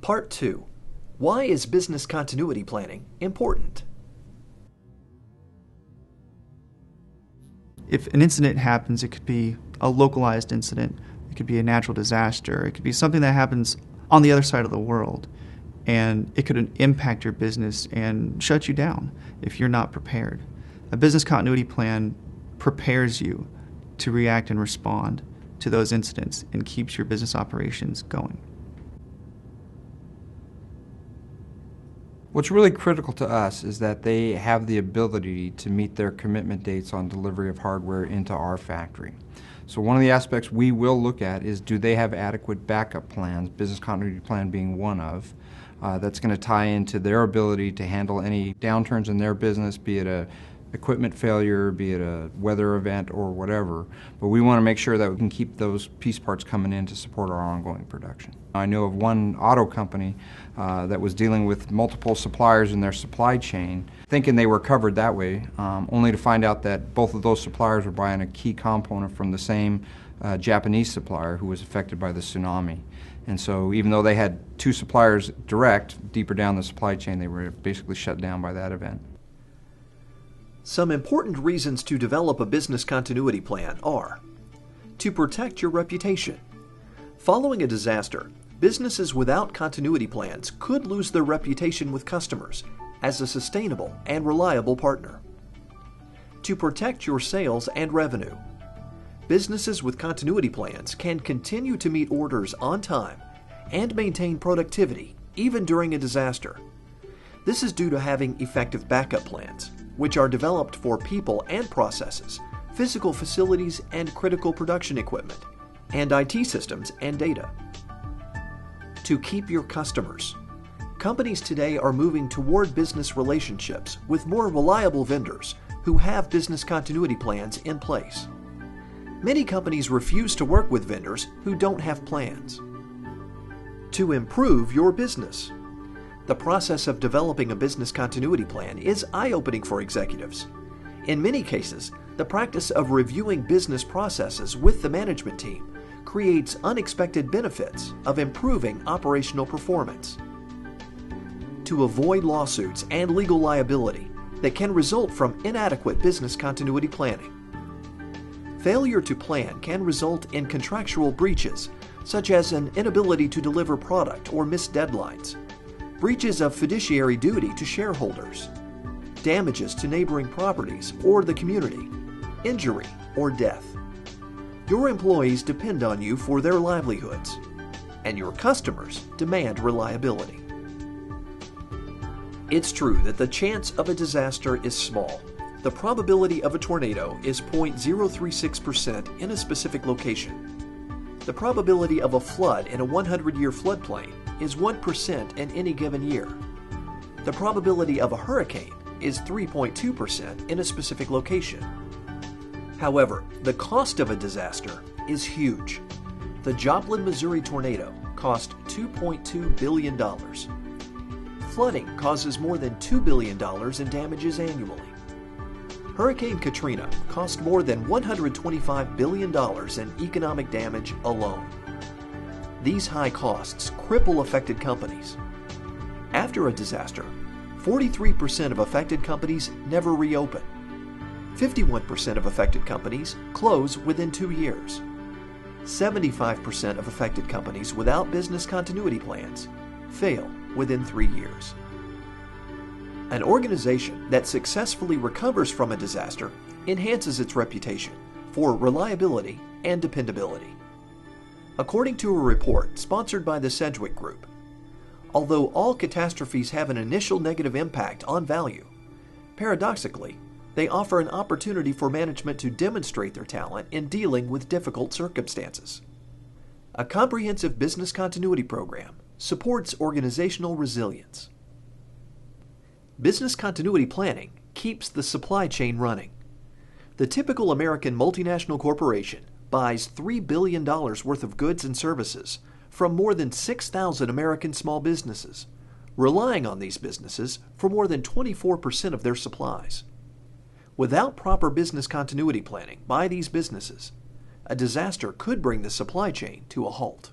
Part 2. Why is business continuity planning important? If an incident happens, it could be a localized incident, it could be a natural disaster, it could be something that happens on the other side of the world, and it could impact your business and shut you down if you're not prepared. A business continuity plan prepares you to react and respond to those incidents and keeps your business operations going. What's really critical to us is that they have the ability to meet their commitment dates on delivery of hardware into our factory. So one of the aspects we will look at is, do they have adequate backup plans, business continuity plan being one of, that's going to tie into their ability to handle any downturns in their business, be it a equipment failure, be it a weather event or whatever. But we want to make sure that we can keep those piece parts coming in to support our ongoing production. I know of one auto company that was dealing with multiple suppliers in their supply chain, thinking they were covered that way, only to find out that both of those suppliers were buying a key component from the same Japanese supplier who was affected by the tsunami. And so even though they had two suppliers direct, deeper down the supply chain, they were basically shut down by that event. Some important reasons to develop a business continuity plan are: to protect your reputation. Following a disaster, businesses without continuity plans could lose their reputation with customers as a sustainable and reliable partner. To protect your sales and revenue. Businesses with continuity plans can continue to meet orders on time and maintain productivity even during a disaster. This is due to having effective backup plans, which are developed for people and processes, physical facilities and critical production equipment, and IT systems and data. To keep your customers. Companies today are moving toward business relationships with more reliable vendors who have business continuity plans in place. Many companies refuse to work with vendors who don't have plans. To improve your business. The process of developing a business continuity plan is eye-opening for executives. In many cases, the practice of reviewing business processes with the management team creates unexpected benefits of improving operational performance. To avoid lawsuits and legal liability that can result from inadequate business continuity planning. Failure to plan can result in contractual breaches, such as an inability to deliver product or missed deadlines, breaches of fiduciary duty to shareholders, damages to neighboring properties or the community, injury or death. Your employees depend on you for their livelihoods, and your customers demand reliability. It's true that the chance of a disaster is small. The probability of a tornado is 0.036% in a specific location. The probability of a flood in a 100-year floodplain is 1% in any given year. The probability of a hurricane is 3.2% in a specific location. However, the cost of a disaster is huge. The Joplin, Missouri tornado cost $2.2 billion. Flooding causes more than $2 billion in damages annually. Hurricane Katrina cost more than $125 billion in economic damage alone. These high costs cripple affected companies. After a disaster, 43% of affected companies never reopen. 51% of affected companies close within 2 years. 75% of affected companies without business continuity plans fail within 3 years. An organization that successfully recovers from a disaster enhances its reputation for reliability and dependability. According to a report sponsored by the Sedgwick Group, although all catastrophes have an initial negative impact on value, paradoxically, they offer an opportunity for management to demonstrate their talent in dealing with difficult circumstances. A comprehensive business continuity program supports organizational resilience. Business continuity planning keeps the supply chain running. The typical American multinational corporation buys $3 billion worth of goods and services from more than 6,000 American small businesses, relying on these businesses for more than 24% of their supplies. Without proper business continuity planning by these businesses, a disaster could bring the supply chain to a halt.